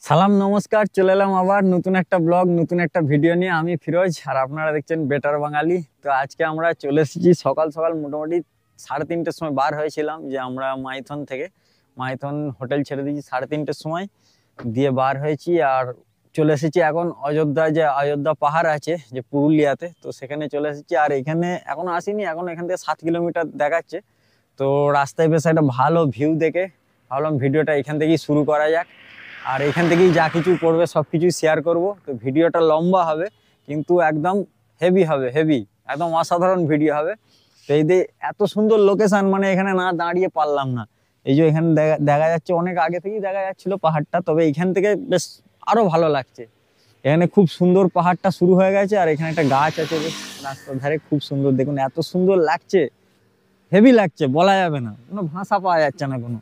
সালাম নমস্কার, চলে এলাম আবার নতুন একটা ব্লগ, নতুন একটা ভিডিও নিয়ে। আমি ফিরোজ আর আপনারা দেখছেন বেটার বাঙালি। তো আজকে আমরা চলে এসেছি সকাল সকাল, মোটামুটি 3:30টার সময় বার হয়েছিলাম। যে আমরা মাইথন থেকে, মাইথন হোটেল ছেড়ে দিয়েছি 3:30টার সময়, দিয়ে বার হয়েছি আর চলে এসেছি এখন অযোধ্যা। যে অযোধ্যা পাহাড় আছে যে পুরুলিয়াতে, তো সেখানে চলে এসেছি। আর এখানে এখনো আসিনি, এখন এখান থেকে 7 কিলোমিটার দেখাচ্ছে। তো রাস্তায় বেশ একটা ভালো ভিউ দেখে ভাবলাম ভিডিওটা এখান থেকেই শুরু করা যাক। আর এখান থেকেই যা কিছু পড়বে সব কিছু শেয়ার করব। তো ভিডিওটা লম্বা হবে কিন্তু একদম হেভি হবে, হেভি একদম অসাধারণ ভিডিও হবে। তো এই যে এত সুন্দর লোকেশন, মানে এখানে না দাঁড়িয়ে পারলাম না। এই যে এখানে দেখা যাচ্ছে, অনেক আগে থেকেই দেখা যাচ্ছিল পাহাড়টা, তবে এখান থেকে বেশ আরো ভালো লাগছে। এখানে খুব সুন্দর পাহাড়টা শুরু হয়ে গেছে, আর এখানে একটা গাছ আছে বেশ রাস্তার ধারে, খুব সুন্দর। দেখুন এত সুন্দর লাগছে, হেভি লাগছে, বলা যাবে না, কোনো ভাষা পাওয়া যাচ্ছে না কোনো।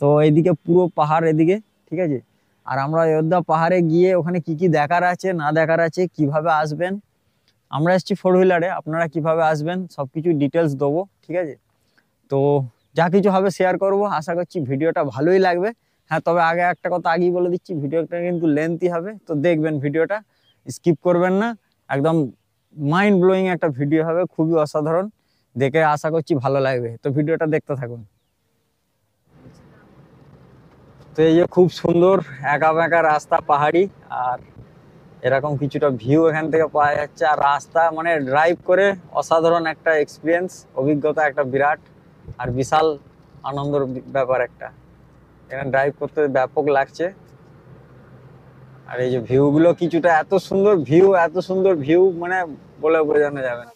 তো এইদিকে পুরো পাহাড় এদিকে, ঠিক আছে। আর আমরা অযোধ্যা পাহাড়ে গিয়ে ওখানে কি কি দেখার আছে না দেখার আছে, কিভাবে আসবেন, আমরা এসেছি 4 হুইলারে, আপনারা কিভাবে আসবেন সবকিছু ডিটেলস দেবো, ঠিক আছে। তো যা কিছু হবে শেয়ার করব, আশা করছি ভিডিওটা ভালোই লাগবে। হ্যাঁ, তবে আগে একটা কথা আগেই বলে দিচ্ছি, ভিডিওটা কিন্তু লেন্থি হবে, তো দেখবেন ভিডিওটা, স্কিপ করবেন না। একদম মাইন্ড ব্লোয়িং একটা ভিডিও হবে, খুবই অসাধারণ, দেখে আশা করছি ভালো লাগবে। তো ভিডিওটা দেখতে থাকুন। তো এই যে খুব সুন্দর একা বেঁকা রাস্তা, পাহাড়ি, আর এরকম কিছুটা ভিউ এখান থেকে পাওয়া যাচ্ছে। আর রাস্তা মানে ড্রাইভ করে অসাধারণ একটা এক্সপিরিয়েন্স, অভিজ্ঞতা একটা বিরাট আর বিশাল আনন্দের ব্যাপার একটা। এখানে ড্রাইভ করতে ব্যাপক লাগছে। আর এই যে ভিউ গুলো কিছুটা এত সুন্দর ভিউ, এত সুন্দর ভিউ, মানে বলে বোঝানো যাবে না।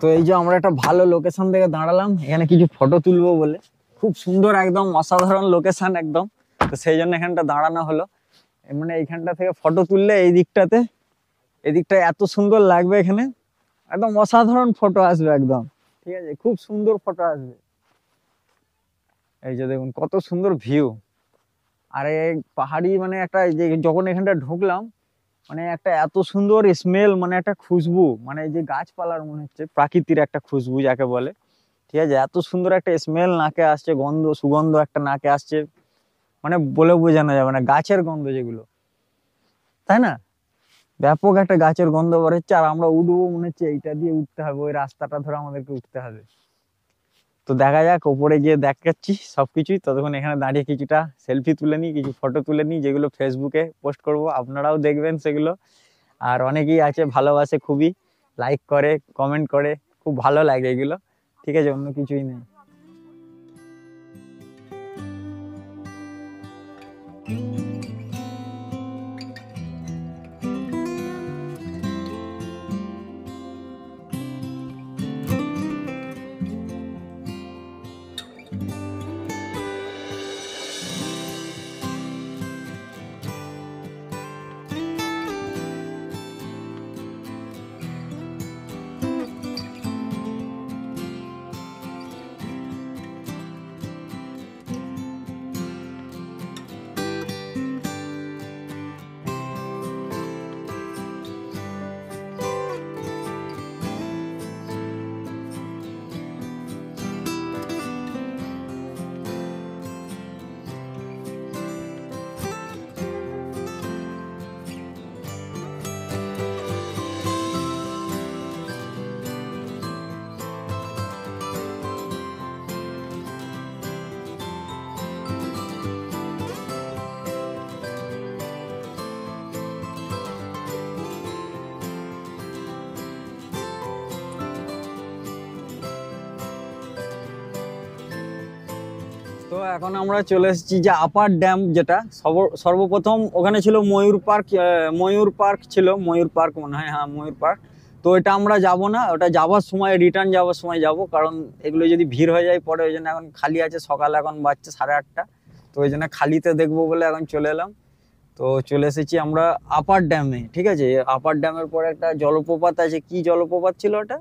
তো এই যে আমরা একটা ভালো লোকেশন থেকে দাঁড়ালাম এখানে কিছু ফটো তুলবো বলে, খুব সুন্দর একদম অসাধারণ লোকেশন একদম। তো সেই জন্য এখানটা দাঁড়ানো হলো। মানে এইখানটা থেকে ফটো তুললে এই দিকটাতে, এদিকটা এত সুন্দর লাগবে, এখানে একদম অসাধারণ ফটো আসবে একদম, ঠিক আছে, খুব সুন্দর ফটো আসবে। এই যে দেখুন কত সুন্দর ভিউ। আর এই পাহাড়ি মানে একটা, যে যখন এখানটা ঢুকলাম, মানে একটা এত সুন্দর স্মেল, মানে একটা খুশবু, মানে এই যে গাছপালার মনে হচ্ছে প্রাকৃতির একটা খুশবু যাকে বলে, ঠিক আছে। এত সুন্দর একটা স্মেল নাকে আসছে, গন্ধ সুগন্ধ একটা নাকে আসছে, মানে বলে বোঝানো যাবে না, গাছের গন্ধ যেগুলো, তাই না, ব্যাপক একটা গাছের গন্ধ বেরোচ্ছে। আর আমরা উঠবো মনে হচ্ছে এইটা দিয়ে উঠতে হবে, ওই রাস্তাটা ধরে আমাদেরকে উঠতে হবে। তো দেখা যাক, ওপরে গিয়ে দেখাচ্ছি সবকিছুই। ততক্ষণ এখানে দাঁড়িয়ে কিছুটা সেলফি তুলে নিই, কিছু ফটো তুলে নিই, যেগুলো ফেসবুকে পোস্ট করব, আপনারাও দেখবেন সেগুলো। আর অনেকেই আছে ভালোবাসে খুবই, লাইক করে, কমেন্ট করে, খুব ভালো লাগে এগুলো, ঠিক আছে, অন্য কিছুই নেই। তো এখন আমরা চলে এসেছি যে আপার ড্যাম, যেটা সর্বপ্রথম ওখানে ছিল ময়ূর পার্ক। ময়ূর পার্ক ছিল, ময়ূর পার্ক মনে হয়, হ্যাঁ ময়ূর পার্ক। তো এটা আমরা যাব না, ওটা যাওয়ার সময়, রিটার্ন যাওয়ার সময় যাব, কারণ এগুলো যদি ভিড় হয়ে যায় পরে, ওই জন্য এখন খালি আছে। সকাল এখন বাজছে 8:30, তো ওই জন্য খালিতে দেখবো বলে এখন চলে এলাম। তো চলে এসেছি আমরা আপার ড্যামে, ঠিক আছে। আপার ড্যামের পরে একটা জলপ্রপাত আছে, কি জলপ্রপাত ছিল ওটা,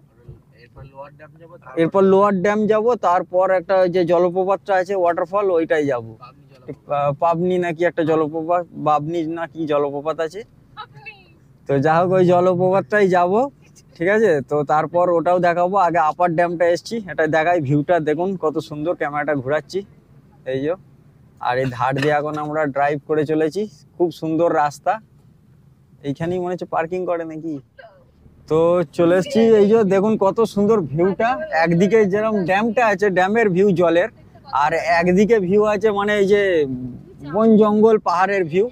এরপর লোয়ার ড্যাম যাব, তারপর একটা যে জলপ্রপাতটা আছে ওয়াটারফল, ওইটাই যাব। পাবনি নাকি একটা জলপ্রপাত, বাবনি না কি জলপ্রপাত আছে। তো যা হোক ওই জলপ্রপাতটাই যাব, ঠিক আছে। তো তারপর ওটাও দেখাবো, আগে আপার ড্যামটা এসছি, এটা দেখাই, ভিউটা দেখুন কত সুন্দর, ক্যামেরাটা ঘোরাচ্ছি, এই যে আর এই ধার দিয়ে এখন আমরা ড্রাইভ করে চলেছি, খুব সুন্দর রাস্তা। এইখানেই মনে হচ্ছে পার্কিং করে নাকি। তো চলে এসেছি, এই যে দেখুন কত সুন্দর ভিউটা। একদিকে যেরকম ড্যামটা আছে, ড্যামের ভিউ জলের, আর একদিকে ভিউ আছে মানে এই যে বন জঙ্গল পাহাড়ের ভিউ,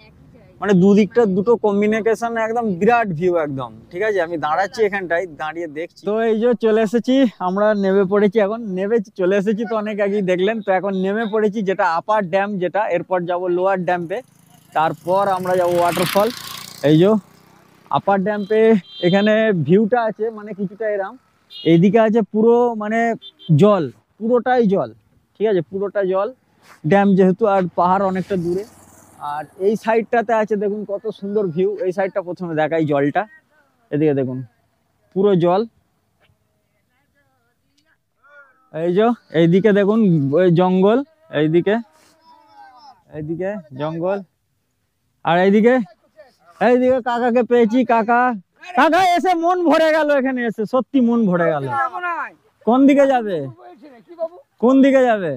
মানে দুদিকটা দুটো কম্বিনেশন, একদম বিরাট ভিউ একদম। ঠিক আছে, আমি দাঁড়াচ্ছি এখানটায়, দাঁড়িয়ে দেখছি। তো এই যে চলে এসেছি, আমরা নেমে পড়েছি, এখন নেমে চলে এসেছি তো অনেক আগেই দেখলেন। তো এখন নেমে পড়েছি, যেটা আপার ড্যাম, যেটা এরপর যাব লোয়ার ড্যাম্পে, তারপর আমরা যাব ওয়াটারফল। এই যে আপার ড্যাম্পে এখানে ভিউটা আছে মানে কিছুটা এরম, এইদিকে আছে পুরো মানে জল, পুরোটাই জল। ঠিক আছে, পুরোটা জল, ড্যাম যেহেতু, আর পাহাড় অনেকটা দূরে। আর এই সাইডটাতে আছে দেখুন কত সুন্দর ভিউ। এই সাইডটা প্রথমে দেখাই জলটা, এদিকে দেখুন পুরো জল। এই যে এইদিকে দেখুন ওই জঙ্গল, এইদিকে এইদিকে জঙ্গল, আর এইদিকে এইদিকে কাকাকে পেয়েছি। কাকা কাকা এসে মন ভরে গেল, এখানে এসে সত্যি মন ভরে গেল। কোন দিকে যাবে, কোন দিকে যাবে?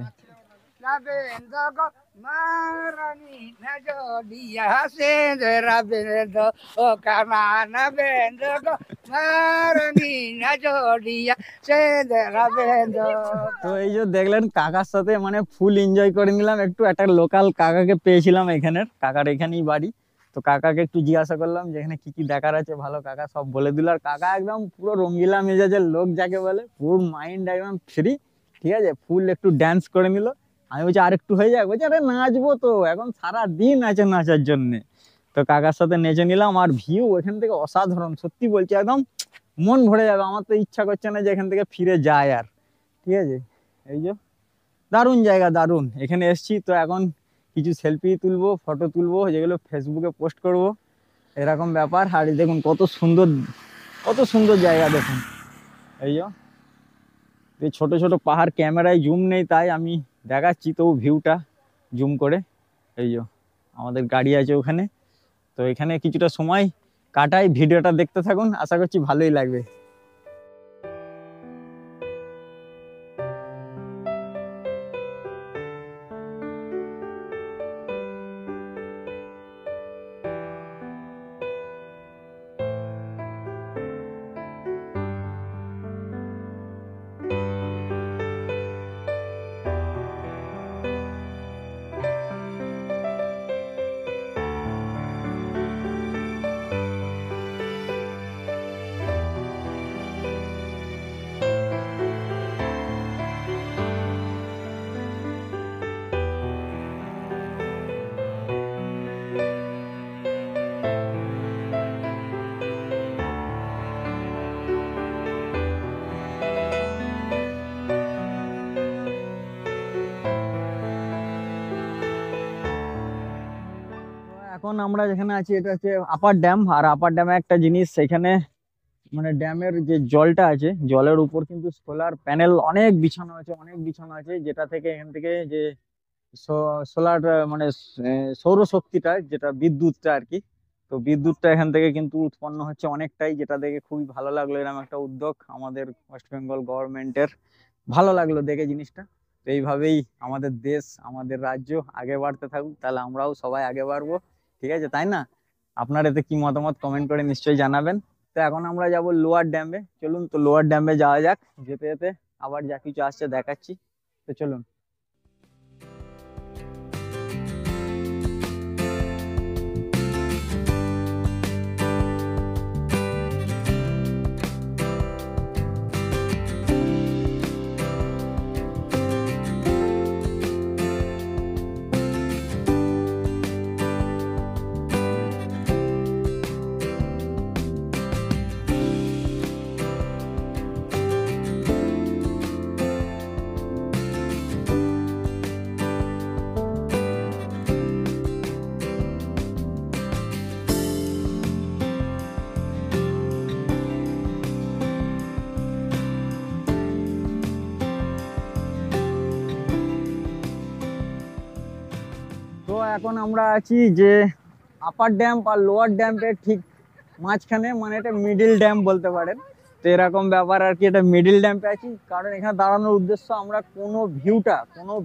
তো এই যে দেখলেন কাকার সাথে মানে ফুল এনজয় করে নিলাম একটু। একটা লোকাল কাকাকে পেয়েছিলাম এখানের, কাকার এখানেই বাড়ি। তো কাকাকে একটু জিজ্ঞাসা করলাম যে এখানে কি কি দেখার আছে, ভালো। কাকা সব বলে দিল। আর কাকা একদম পুরো রঙ্গিলা মেজাজের লোক, যাকে বলে পুরো মাইন্ড একদম ফ্রি। ঠিক আছে, ফুল একটু ড্যান্স করে নিল। আমি বলছি আর একটু হয়ে যাক, বলছি আরে নাচবো তো, এখন সারা দিন আছে নাচার জন্য। তো কাকার সাথে নেচে নিলাম। আর ভিউ এখান থেকে অসাধারণ, সত্যি বলছি, একদম মন ভরে যাবে। আমার তো ইচ্ছা করছে না যে এখান থেকে ফিরে যায় আর। ঠিক আছে, এই যে দারুণ জায়গা, দারুণ। এখানে এসছি তো এখন কিছু সেলফি তুলবো, ফটো তুলবো, যেগুলো ফেসবুকে পোস্ট করব, এরকম ব্যাপার। আর দেখুন কত সুন্দর, কত সুন্দর জায়গা দেখুন। এই যে এই ছোট ছোট পাহাড়, ক্যামেরায় জুম নেই তাই আমি দেখাচ্ছি তো ভিউটা জুম করে। এই যে আমাদের গাড়ি আছে ওখানে। তো এখানে কিছুটা সময় কাটাই, ভিডিওটা দেখতে থাকুন, আশা করছি ভালোই লাগবে। এখন আমরা যেখানে আছি এটা হচ্ছে আপার ড্যাম। আর আপার ড্যামে একটা জিনিস, সেখানে মানে ড্যামের যে জলটা আছে, জলের উপর কিন্তু সোলার প্যানেল অনেক বিছানো আছে, অনেক বিছানো আছে, যেটা থেকে এখান থেকে যে সোলার মানে সৌরশক্তিটা, যেটা বিদ্যুৎটা আর কি। তো বিদ্যুৎটা এখান থেকে কিন্তু উৎপন্ন হচ্ছে অনেকটাই, যেটা দেখে খুবই ভালো লাগলো। এরকম একটা উদ্যোগ আমাদের ওয়েস্ট বেঙ্গল গভর্নমেন্টের, ভালো লাগলো দেখে জিনিসটা। তো এইভাবেই আমাদের দেশ, আমাদের রাজ্য আগে বাড়তে থাকুক, তাহলে আমরাও সবাই আগে বাড়বো। ঠিক আছে, তাই না? আপনার এতে কি মতামত কমেন্ট করে নিশ্চয়ই জানাবেন। তো এখন আমরা যাব লোয়ার ড্যামে, চলুন তো লোয়ার ড্যামে যাওয়া যাক। যেতে যেতে আবার যা কিছু আসছে দেখাচ্ছি, তো চলুন। তো এখন আমরা আছি যে আপার ড্যাম আর লোয়ার ড্যাম্পের ঠিক মাঝখানে, মানে এটা মিডিল ড্যাম বলতে পারেন। তো এরকম ব্যাপার আর কি। এটা মিডিল ড্যাম্পে আছি, কারণ এখানে দাঁড়ানোর উদ্দেশ্য আমরা কোনো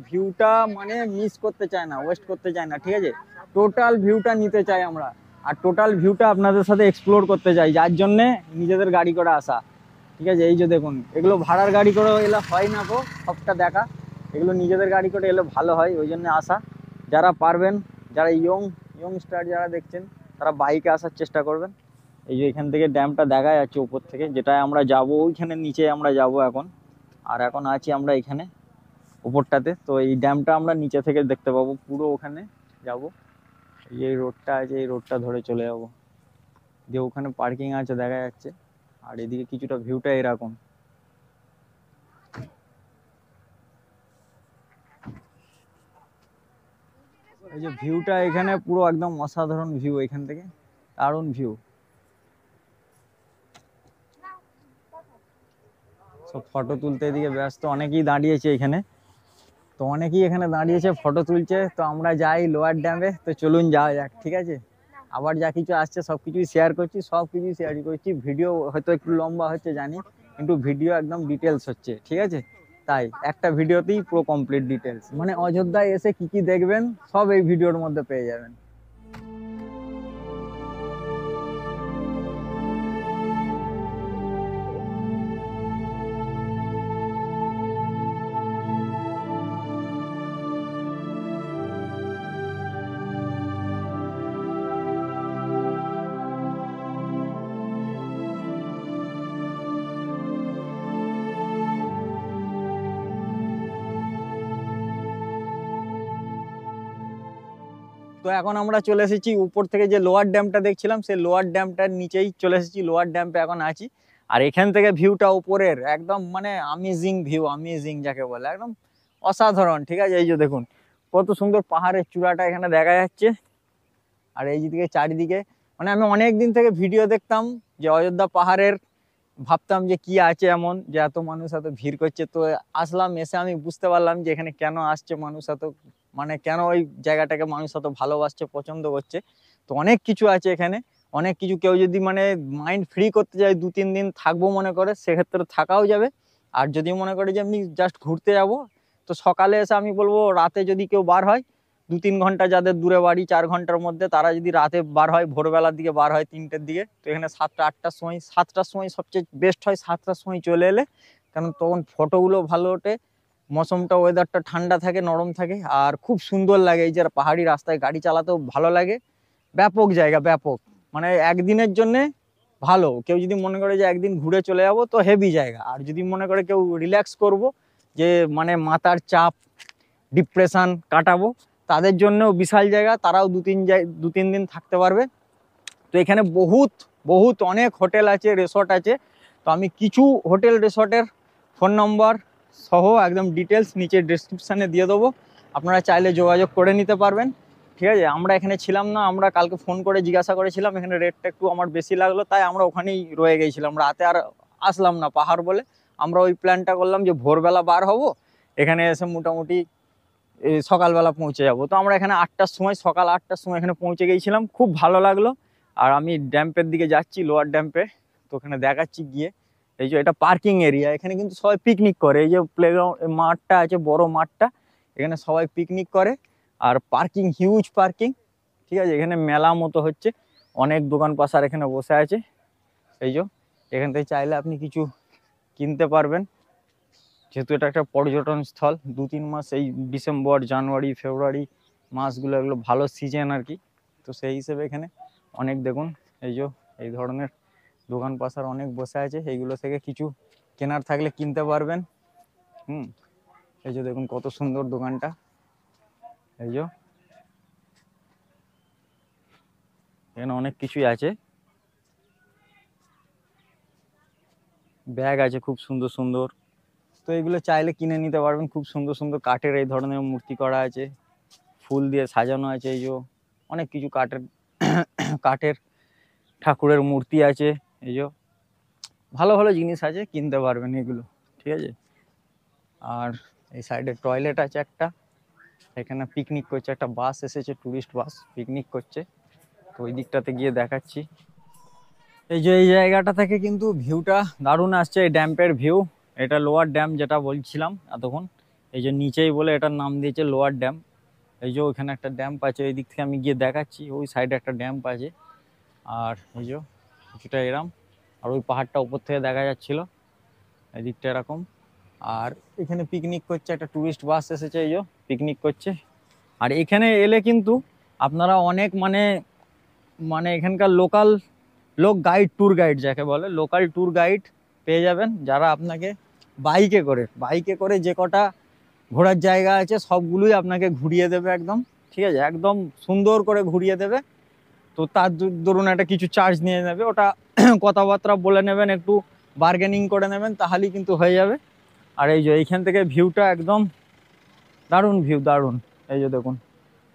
ভিউটা মানে মিস করতে চাই না, ওয়েস্ট করতে চাই না, ঠিক আছে। টোটাল ভিউটা নিতে চাই আমরা, আর টোটাল ভিউটা আপনাদের সাথে এক্সপ্লোর করতে চাই, যার জন্যে নিজেদের গাড়ি করে আসা, ঠিক আছে। এই যে দেখুন, এগুলো ভাড়ার গাড়ি করে এলে হয় না গো সবটা দেখা, এগুলো নিজেদের গাড়ি করে এলে ভালো হয়, ওই জন্য আসা। যারা পারবেন, যারা ইয়ংস্টার যারা দেখছেন, তারা বাইকে আসার চেষ্টা করবেন। এই যে এখান থেকে ড্যামটা দেখা যাচ্ছে উপর থেকে, যেটা আমরা যাব ওইখানে নিচে আমরা যাব এখন। আর এখন আছি আমরা এখানে উপরটাতে, তো এই ড্যামটা আমরা নিচে থেকে দেখতে পাবো পুরো, ওখানে যাব। এই রোডটা আছে, এই রোডটা ধরে চলে যাব, যে ওখানে পার্কিং আছে দেখা যাচ্ছে। আর এদিকে কিছুটা ভিউটা এরকম। এই যে ভিউটা এখানে পুরো একদম অসাধারণ ভিউ, এখান থেকে দারুণ ভিউ। সব ফটো তুলতে এদিকে ব্যস্ত, অনেকেই দাঁড়িয়েছে এখানে, তো অনেকেই এখানে দাঁড়িয়েছে ফটো তুলছে। তো আমরা যাই লোয়ার ড্যামে, তো চলুন যাওয়া যাক, ঠিক আছে। আবার যা কিছু আসছে সব কিছুই শেয়ার করছি, ভিডিও হয়তো একটু লম্বা হচ্ছে জানি, কিন্তু ভিডিও একদম ডিটেলস হচ্ছে, ঠিক আছে। তাই একটা ভিডিওতেই পুরো কমপ্লিট ডিটেলস, মানে অযোধ্যায় এসে কি কি দেখবেন সব এই ভিডিওর মধ্যে পেয়ে যাবেন। তো এখন আমরা চলে এসেছি উপর থেকে, যে লোয়ার ড্যামটা দেখছিলাম সেই লোয়ার ড্যামটার নিচেই চলে এসেছি, লোয়ার ড্যাম্পে এখন আছি। আর এখান থেকে ভিউটা উপরের একদম মানে আমেজিং ভিউ, আমেজিং যাকে বলে একদম অসাধারণ, ঠিক আছে। এই যে দেখুন কত সুন্দর পাহাড়ের চূড়াটা এখানে দেখা যাচ্ছে। আর এই দিকে চারিদিকে, মানে আমি অনেক দিন থেকে ভিডিও দেখতাম যে অযোধ্যা পাহাড়ের, ভাবতাম যে কি আছে এমন যে এত মানুষ এত ভিড় করছে। তো আসলাম, এসে আমি বুঝতে পারলাম যে এখানে কেন আসছে মানুষ এত, মানে কেন ওই জায়গাটাকে মানুষ এত ভালোবাসছে, পছন্দ করছে। তো অনেক কিছু আছে এখানে, অনেক কিছু। কেউ যদি মানে মাইন্ড ফ্রি করতে যায়, 2-3 দিন থাকবো মনে করে, সেক্ষেত্রে থাকাও যাবে। আর যদি মনে করে যে আমি জাস্ট ঘুরতে যাব, তো সকালে এসে আমি বলবো রাতে যদি কেউ বার হয় 2-3 ঘন্টা, যাদের দূরে বাড়ি 4 ঘন্টার মধ্যে, তারা যদি রাতে বার হয়, ভোরবেলার দিকে বার হয় 3টের দিকে, তো এখানে 7টা-8টার সময় সবচেয়ে বেস্ট হয়। 7টার সময় চলে এলে, কারণ তখন ফটোগুলো ভালো ওঠে, মৌসমটা ওয়েদারটা ঠান্ডা থাকে, নরম থাকে, আর খুব সুন্দর লাগে। এই যে পাহাড়ি রাস্তায় গাড়ি চালাতেও ভালো লাগে। ব্যাপক জায়গা, ব্যাপক, মানে একদিনের জন্যে ভালো। কেউ যদি মনে করে যে একদিন ঘুরে চলে যাবো, তো হেভি জায়গা। আর যদি মনে করে কেউ রিল্যাক্স করব, যে মানে মাথার চাপ, ডিপ্রেশন কাটাবো, তাদের জন্যও বিশাল জায়গা, তারাও 2-3 দিন থাকতে পারবে। তো এখানে বহুত বহুত অনেক হোটেল আছে, রিসর্ট আছে। তো আমি কিছু হোটেল রিসর্টের ফোন নম্বর সহ একদম ডিটেলস নিচে ডেসক্রিপশানে দিয়ে দেবো, আপনারা চাইলে যোগাযোগ করে নিতে পারবেন, ঠিক আছে। আমরা এখানে ছিলাম না, আমরা কালকে ফোন করে জিজ্ঞাসা করেছিলাম, এখানে রেটটা একটু আমার বেশি লাগলো, তাই আমরা ওখানেই রয়ে গেছিলাম, রাতে আর আসলাম না পাহাড় বলে। আমরা ওই প্ল্যানটা করলাম যে ভোরবেলা বার হব, এখানে এসে মোটামুটি সকালবেলা পৌঁছে যাব। তো আমরা এখানে সকাল 8টার সময় এখানে পৌঁছে গিয়েছিলাম, খুব ভালো লাগলো। আর আমি ড্যাম্পের দিকে যাচ্ছি, লোয়ার ড্যাম্পে, তো ওখানে দেখাচ্ছি গিয়ে। এই যে এটা পার্কিং এরিয়া, এখানে কিন্তু সবাই পিকনিক করে, এই যে প্লেগ্রাউন্ড মাঠটা আছে, বড় মাঠটা, এখানে সবাই পিকনিক করে। আর পার্কিং, হিউজ পার্কিং, ঠিক আছে। এখানে মেলা মতো হচ্ছে, অনেক দোকান পাশার এখানে বসে আছে। এই যে এখান থেকে চাইলে আপনি কিছু কিনতে পারবেন, যেহেতু এটা একটা পর্যটন স্থল। 2-3 মাস, এই ডিসেম্বর, জানুয়ারি, ফেব্রুয়ারি মাসগুলো এগুলো ভালো সিজন আর কি। তো সেই হিসেবে এখানে অনেক দেখুন, এই যে এই ধরনের দোকান পাশার অনেক বসে আছে, এইগুলো থেকে কিছু কেনার থাকলে কিনতে পারবেন। এই যে দেখুন কত সুন্দর দোকানটা, এই যে এখানে অনেক কিছুই আছে, ব্যাগ আছে খুব সুন্দর সুন্দর। তো এগুলো চাইলে কিনে নিতে পারবেন, খুব সুন্দর সুন্দর কাঠের এই ধরনের মূর্তি করা আছে, ফুল দিয়ে সাজানো আছে। এই যে অনেক কিছু কাঠের কাঠের ঠাকুরের মূর্তি আছে, এই যে ভালো ভালো জিনিস আছে, কিনতে পারবেন এগুলো, ঠিক আছে। আর এই সাইডে টয়লেট আছে একটা, এখানে পিকনিক করছে, একটা বাস এসেছে, টুরিস্ট বাস পিকনিক করছে। তো ওই দিকটাতে গিয়ে দেখাচ্ছি। এই যে এই জায়গাটা থেকে কিন্তু ভিউটা দারুণ আসছে, এই ড্যাম্পের ভিউ। এটা লোয়ার ড্যাম যেটা বলছিলাম এতক্ষণ, এই যে নিচেই বলে এটার নাম দিয়েছে লোয়ার ড্যাম। এই যে ওইখানে একটা ড্যাম্প আছে, ওই দিক থেকে আমি গিয়ে দেখাচ্ছি, ওই সাইডে একটা ড্যাম্প আছে। আর এই যে কিছুটা এরম, আর ওই পাহাড়টা উপর থেকে দেখা যাচ্ছিল, এই দিকটা এরকম। আর এখানে পিকনিক করছে, একটা টুরিস্ট বাস এসেছে, এই যে পিকনিক করছে। আর এখানে এলে কিন্তু আপনারা অনেক মানে মানে এখানকার লোকাল লোক গাইড, ট্যুর গাইড যাকে বলে, লোকাল ট্যুর গাইড পেয়ে যাবেন, যারা আপনাকে বাইকে করে যে কটা ঘোরার জায়গা আছে সবগুলোই আপনাকে ঘুরিয়ে দেবে একদম, ঠিক আছে, একদম সুন্দর করে ঘুরিয়ে দেবে। তো তার ধরুন একটা কিছু চার্জ নিয়ে নেবে, ওটা কথাবার্তা বলে নেবেন, একটু বার্গেনিং করে নেবেন, তাহলেই কিন্তু হয়ে যাবে। আর এই যে এইখান থেকে ভিউটা একদম দারুণ ভিউ, দারুণ। এই যে দেখুন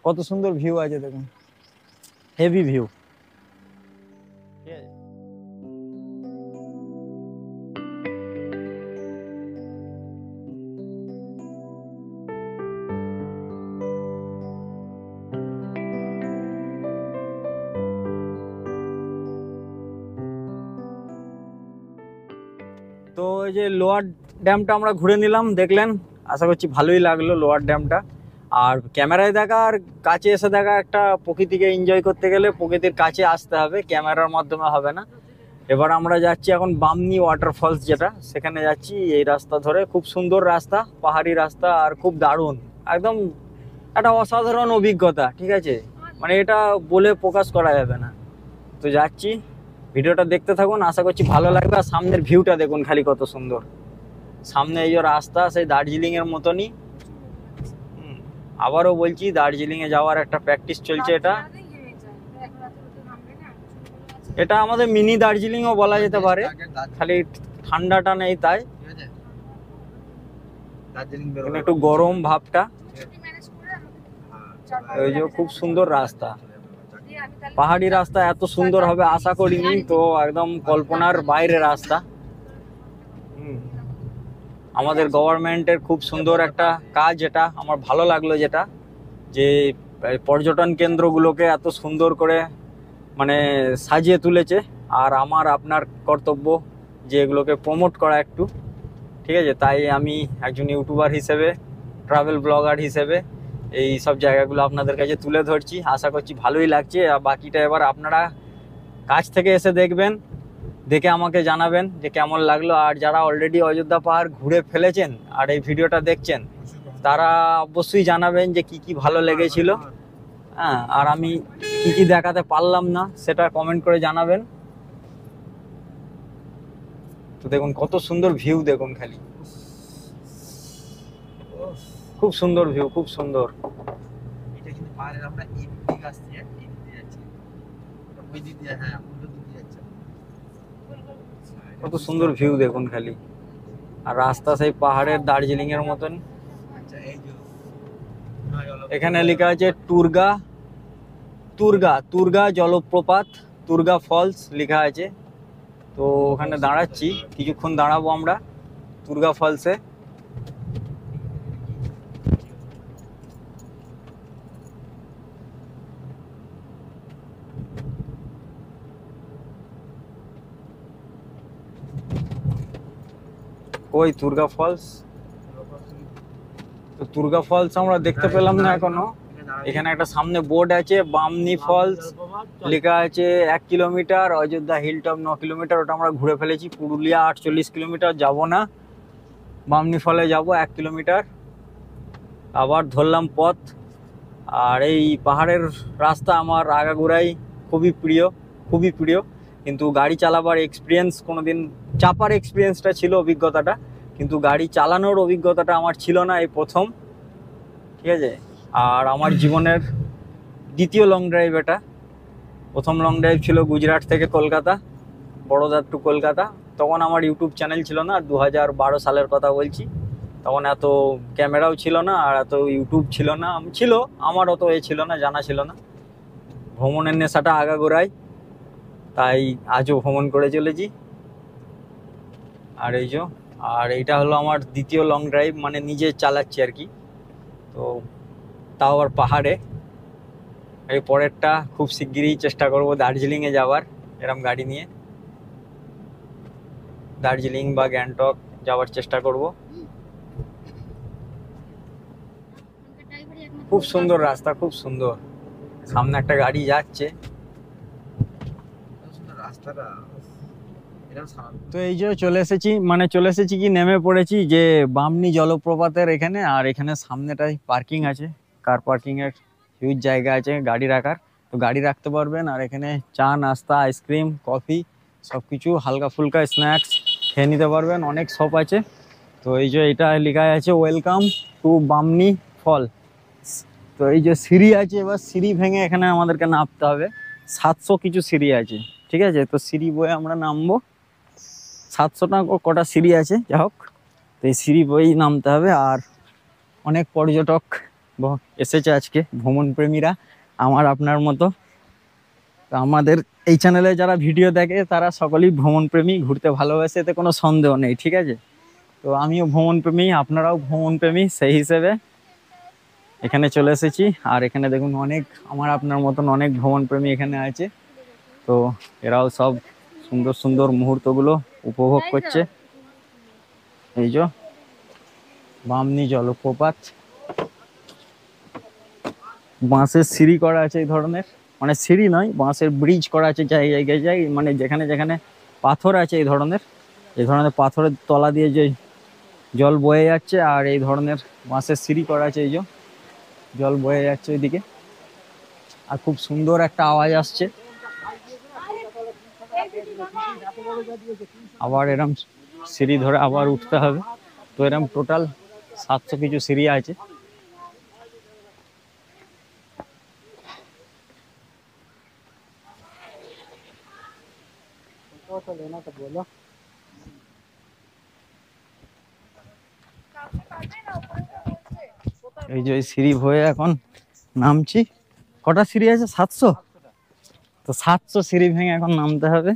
কত সুন্দর ভিউ আছে, দেখুন হেভি ভিউ, ঠিক আছে। তো এই যে লোয়ার ড্যামটা আমরা ঘুরে নিলাম, দেখলেন, আশা করছি ভালোই লাগলো লোয়ার ড্যামটা। আর ক্যামেরায় দেখা আর কাছে এসে দেখা, একটা প্রকৃতিকে এনজয় করতে গেলে প্রকৃতির কাছে আসতে হবে, ক্যামেরার মাধ্যমে হবে না। এবার আমরা যাচ্ছি এখন বামনি ওয়াটারফলস, যেটা সেখানে যাচ্ছি এই রাস্তা ধরে। খুব সুন্দর রাস্তা, পাহাড়ি রাস্তা, আর খুব দারুণ, একদম একটা অসাধারণ অভিজ্ঞতা, ঠিক আছে, মানে এটা বলে প্রকাশ করা যাবে না। তো যাচ্ছি, ভিডিওটা দেখতে থাকুন, আশা করছি ভালো লাগবে। আর সামনের ভিউটা দেখুন খালি কত সুন্দর, সামনে এই যে রাস্তা সেই দার্জিলিং এর মতনই। আবারও বলছি, দার্জিলিং এ যাওয়ার একটা প্র্যাকটিস চলছে। এটা এটা আমাদের মিনি দার্জিলিংও বলা যেতে পারে, খালি ঠান্ডাটা নেই তাই, একটু গরম ভাবটা। ওই যে খুব সুন্দর রাস্তা, পাহাড়ি রাস্তা এত সুন্দর হবে আশা করিনি, তো একদম কল্পনার বাইরে রাস্তা। আমাদের গভর্নমেন্টের খুব সুন্দর একটা কাজ, এটা আমার ভালো লাগলো, যেটা যে পর্যটন কেন্দ্রগুলোকে এত সুন্দর করে মানে সাজিয়ে তুলেছে। আর আমার আপনার কর্তব্য যে এগুলোকে প্রমোট করা একটু, ঠিক আছে। তাই আমি একজন ইউটিউবার হিসেবে, ট্রাভেল ব্লগার হিসেবে এই সব জায়গাগুলো আপনাদের কাছে তুলে ধরছি, আশা করছি ভালোই লাগছে। আর বাকিটা এবার আপনারা কাছ থেকে এসে দেখবেন, দেখে আমাকে জানাবেন যে কেমন লাগলো। আর যারা অলরেডি অযোধ্যা পাহাড় ঘুরে ফেলেছেন আর এই ভিডিওটা দেখছেন, তারা অবশ্যই জানাবেন যে কি কি ভালো লেগেছিল, হ্যাঁ, আর আমি কি কি দেখাতে পারলাম না সেটা কমেন্ট করে জানাবেন। তো দেখুন কত সুন্দর ভিউ, দেখুন খালি, খুব সুন্দর ভিউ, খুব সুন্দর। এটা কিন্তু পাহাড়ের আমরা এই দিক আসছি, এই দিক দিয়ে যাচ্ছি, ওই দিক দিয়ে, হ্যাঁ উল্টো দিক দিয়ে যাচ্ছে। কত সুন্দর ভিউ দেখুন খালি, আর রাস্তা সেই পাহাড়ের দার্জিলিং এর মতন। আচ্ছা, এই যে এখানে লেখা আছে তুর্গা তুর্গা তুর্গা জলপ্রপাত, তুর্গা ফলস লেখা আছে। তো ওখানে দাঁড়াচ্ছি, কিছুক্ষণ দাঁড়াবো আমরা তুর্গা ফলসে। ওই তুর্গা ফলস, তো তুর্গা ফলস আমরা দেখতে পেলাম না এখনো। এখানে একটা সামনে বোর্ড আছে বামনি ফলস লেখা আছে 1 kilometre, Ayodhya hill top 9 kilometre, ওটা আমরা ঘুরে ফেলেছি। পুরুলিয়া 48 কিলোমিটার, যাব না, বামনি ফলে যাব 1 কিলোমিটার। আবার ধরলাম পথ। আর এই পাহাড়ের রাস্তা আমার আগাগোড়াই খুবই প্রিয়, খুবই প্রিয়। কিন্তু গাড়ি চালাবার এক্সপিরিয়েন্স কোনোদিন, চাপার এক্সপিরিয়েন্সটা ছিল, অভিজ্ঞতাটা, কিন্তু গাড়ি চালানোর অভিজ্ঞতাটা আমার ছিল না, এই প্রথম, ঠিক আছে। আর আমার জীবনের দ্বিতীয় লং ড্রাইভ এটা। প্রথম লং ড্রাইভ ছিল গুজরাট থেকে কলকাতা, বড়োদা টু কলকাতা। তখন আমার ইউটিউব চ্যানেল ছিল না, 2012 সালের কথা বলছি। তখন এত ক্যামেরাও ছিল না, আর এত ইউটিউব ছিল না, ছিল আমার অত ছিল না, জানা ছিল না। ভ্রমণের নেশাটা আগাগোড়ায়, তাই আজও ভ্রমণ করে চলেছি। আর এই যে, আর এইটা হলো আমার দ্বিতীয় লং ড্রাইভ, মানে নিজে চালাচ্ছি আর কি। তো তাও আবার পাহাড়ে। এই পরেরটা খুব শিগগিরই চেষ্টা করব দার্জিলিংয়ে যাওয়ার, এরম গাড়ি নিয়ে। দার্জিলিং বা গ্যাংটক যাওয়ার চেষ্টা করব। খুব সুন্দর রাস্তা, খুব সুন্দর। সামনে একটা গাড়ি যাচ্ছে। রাস্তাটা তো এই যে চলে এসেছি, মানে চলে এসেছি কি নেমে পড়েছি যে বামনি জলপ্রপাতের এখানে। আর এখানে সামনেটাই পার্কিং আছে, কার পার্কিং এর হিউজ জায়গা আছে গাড়ি রাখার। তো গাড়ি রাখতে পারবেন। আর এখানে চা, নাস্তা, আইসক্রিম, কফি সবকিছু, হালকা ফুলকা স্ন্যাক্স খেয়ে নিতে পারবেন। অনেক শপ আছে। তো এই যে এটা লেখা আছে ওয়েলকাম টু বামনি ফল। তো এই যে সিঁড়ি আছে, এবার সিঁড়ি ভেঙে এখানে আমাদেরকে নামতে হবে। 700 কিছু সিঁড়ি আছে, ঠিক আছে। তো সিঁড়ি বয়ে আমরা নামবো। 700টা কটা সিঁড়ি আছে, যা হোক। তো এই সিঁড়ি বয়েই নামতে হবে। আর অনেক পর্যটক এসেছে আজকে, ভ্রমণ প্রেমীরা, আমার আপনার মতো। তো আমাদের এই চ্যানেলে যারা ভিডিও দেখে তারা সকলেই ভ্রমণ প্রেমী, ঘুরতে ভালোবাসে, এতে কোনো সন্দেহ নেই, ঠিক আছে। তো আমিও ভ্রমণ প্রেমী, আপনারাও ভ্রমণ প্রেমী, সেই হিসেবে এখানে চলে এসেছি। আর এখানে দেখুন অনেক আমার আপনার মতন অনেক ভ্রমণ প্রেমী এখানে আছে। তো এরাও সব সুন্দর সুন্দর মুহূর্তগুলো উপভোগ করছে। এই যে বামনি জলপ্রপাত, বাঁশের সিঁড়ি করা আছে এই ধরনের, মানে সিঁড়ি নয়, বাঁশের ব্রিজ করা আছে জায়গায় জায়গায়, মানে যেখানে যেখানে পাথর আছে এই ধরনের পাথরের তলা দিয়ে যে জল বয়ে যাচ্ছে। আর এই ধরনের বাঁশের সিঁড়ি করা আছে, এই যে জল বয়ে যাচ্ছে ওইদিকে। আর খুব সুন্দর একটা আওয়াজ আসছে। আবার এরম সিঁড়ি ধরে আবার উঠতে হবে। তো এরম টোটাল 700 কিছু সিঁড়ি আছে। এই যে সিঁড়ি হয়ে এখন নামছি। কটা সিঁড়ি আছে? 700। তো 700 সিঁড়ি ভেঙে এখন নামতে হবে।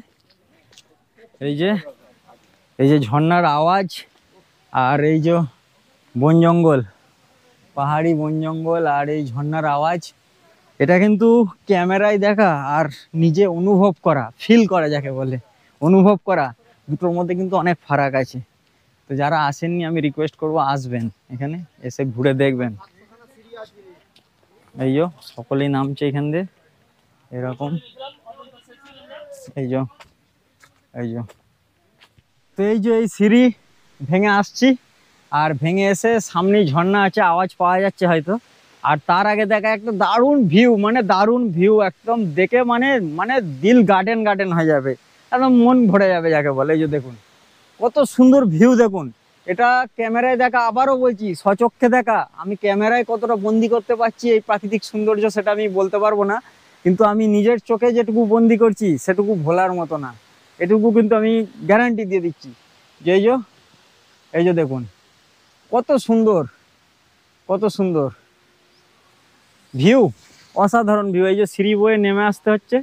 এই যে ঝর্ণার আওয়াজ, আর এই যে বন জঙ্গল, পাহাড়ি বন জঙ্গল, আর এই ঝর্ণার আওয়াজ, এটা কিন্তু ক্যামেরায় দেখা আর নিজে অনুভব করা, ফিল করা যাকে বলে, অনুভব করা, দুটোর মধ্যে কিন্তু অনেক ফারাক আছে। তো যারা আসেননি আমি রিকোয়েস্ট করব আসবেন, এখানে এসে ঘুরে দেখবেন। এই যে সকলেই নামছে এখান দিয়ে এরকম। এই যে তো এই যে এই সিঁড়ি ভেঙে আসছি। আর ভেঙে এসে সামনেই ঝর্ণা আছে, আওয়াজ পাওয়া যাচ্ছে হয়তো। আর তার আগে দেখা একটা দারুণ ভিউ, মানে দারুণ ভিউ একদম দেখে, মানে মানে দিল গার্ডেন গার্ডেন হয়ে যাবে, একদম মন ভরে যাবে যাকে বলে। এই যে দেখুন কত সুন্দর ভিউ, দেখুন। এটা ক্যামেরায় দেখা, আবারও বলছি সচক্ষে দেখা। আমি ক্যামেরায় কতটা বন্দি করতে পারছি এই প্রাকৃতিক সৌন্দর্য সেটা আমি বলতে পারবো না, কিন্তু আমি নিজের চোখে যেটুকু বন্দি করছি সেটুকু ভোলার মতো না, এটুকু কিন্তু আমি গ্যারান্টি দিয়ে দিচ্ছি। যে এই যে দেখুন কত সুন্দর, কত সুন্দর ভিউ, অসাধারণ ভিউ। এই যে সিঁড়ি বয়ে নেমে আসতে হচ্ছে,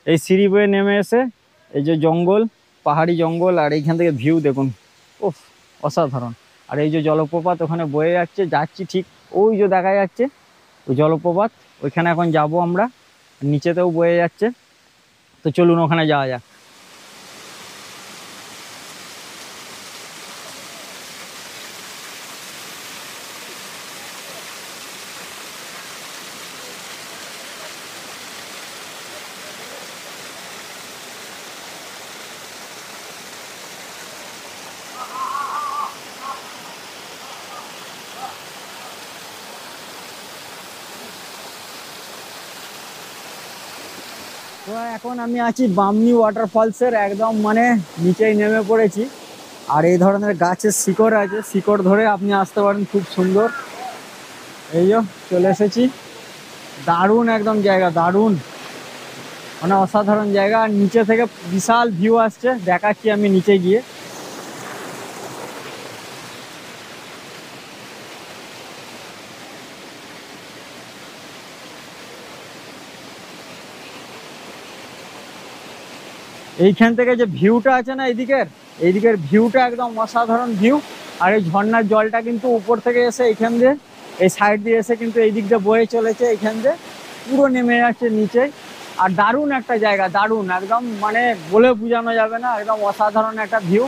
এই সিঁড়ি বয়ে নেমে এসে এই যে জঙ্গল, পাহাড়ি জঙ্গল, আর এইখান থেকে ভিউ দেখুন, ওফ অসাধারণ। আর এই যে জলপ্রপাত ওখানে বয়ে যাচ্ছি ঠিক ওই যে দেখা যাচ্ছে ওই জলপ্রপাত, ওইখানে এখন যাব আমরা, নিচেতেও বয়ে যাচ্ছে। তো চলুন ওখানে যাওয়া যাক। তো এখন আমি আছি বামনি ওয়াটারফলসের একদম মানে নিচেই নেমে পড়েছি। আর এই ধরনের গাছের শিকড় আছে, শিকড় ধরে আপনি আসতে পারেন, খুব সুন্দর। এই যে চলে এসেছি, দারুণ একদম জায়গা, দারুণ মানে অসাধারণ জায়গা। আর নিচে থেকে বিশাল ভিউ আসছে, দেখাচ্ছি আমি নিচে গিয়ে। এইখান থেকে যে ভিউটা আছে না, এইদিকের ভিউটা একদম অসাধারণ ভিউ। আর এই ঝর্ণার জলটা কিন্তু উপর থেকে এসে এইখান দিয়ে, এই সাইড দিয়ে এসে কিন্তু এই দিক দিয়ে বয়ে চলেছে, এইখান দিয়ে পুরো নেমে যাচ্ছে নিচে। আর দারুণ একটা জায়গা, দারুণ একদম, মানে বলে বোঝানো যাবে না, একদম অসাধারণ একটা ভিউ।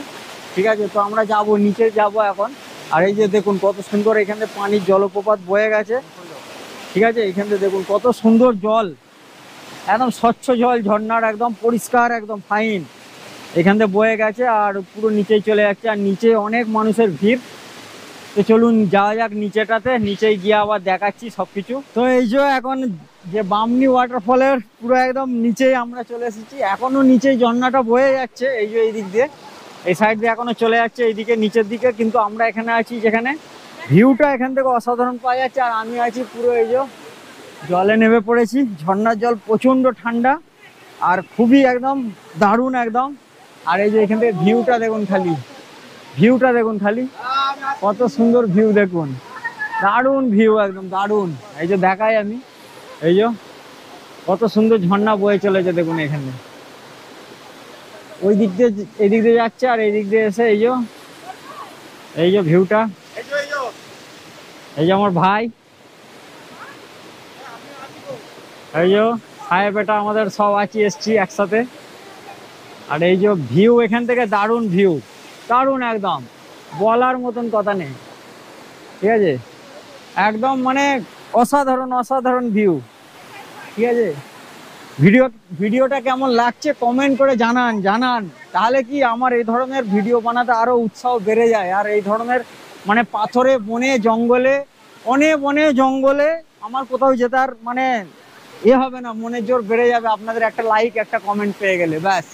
ঠিক আছে, তো আমরা যাব নিচে যাব এখন। আর এই যে দেখুন কত সুন্দর এখানে পানির জলপ্রপাত বয়ে গেছে, ঠিক আছে। এখানে দেখুন কত সুন্দর জল, একদম স্বচ্ছ জল, ঝর্ণার একদম পরিষ্কার, একদম ফাইন এখান থেকে বয়ে গেছে আর পুরো নিচেই চলে যাচ্ছে। আর নিচে অনেক মানুষের ভিড়। তো চলুন যাওয়া যাক নিচেটাতে, নিচেই গিয়ে আবার দেখাচ্ছি সবকিছু। তো এই যে এখন যে বামনি ওয়াটারফলের পুরো একদম নিচেই আমরা চলে এসেছি। এখনো নিচেই ঝর্ণাটা বয়ে যাচ্ছে, এই যে এই দিক দিয়ে, এই সাইড দিয়ে এখনো চলে যাচ্ছে এইদিকে নিচের দিকে। কিন্তু আমরা এখানে আছি যেখানে ভিউটা এখান থেকে অসাধারণ পাওয়া যাচ্ছে। আর আমি আছি পুরো এই যে জলে নেমে পড়েছি। ঝর্ণার জল প্রচন্ড ঠান্ডা আর খুবই একদম দারুণ একদম। আর এই যে এখান থেকে ভিউটা দেখুন, খালি ভিউটা দেখুন, খালি কত সুন্দর ভিউ দেখুন, দারুণ ভিউ, একদম দারুণ। এই যে দেখাই আমি, এই যে কত সুন্দর ঝর্ণা বয়ে চলেছে দেখুন এখানে। ওই দিক দিয়ে, এই দিক দিয়ে যাচ্ছে আর এই দিক দিয়ে এসে এই যে ভিউটা, এই যে আমার ভাই, এই যে সাহেব, এটা আমাদের সব আছি, এসছি একসাথে। আর এই যে ভিউ এখান থেকে দারুণ ভিউ, দারুণ একদম, বলার মতন কথা নেই, ঠিক আছে। একদম মানে অসাধারণ অসাধারণ ভিউ, ঠিক আছে। ভিডিওটা কেমন লাগছে কমেন্ট করে জানান, তাহলে কি আমার এই ধরনের ভিডিও বানাতে আরো উৎসাহ বেড়ে যায়। আর এই ধরনের মানে পাথরে বনে জঙ্গলে, বনে জঙ্গলে আমার কোথাও জেতার মানে হবে না, মনের জোর বেড়ে যাবে আপনাদের একটা লাইক একটা কমেন্ট পেয়ে গেলে, ব্যাস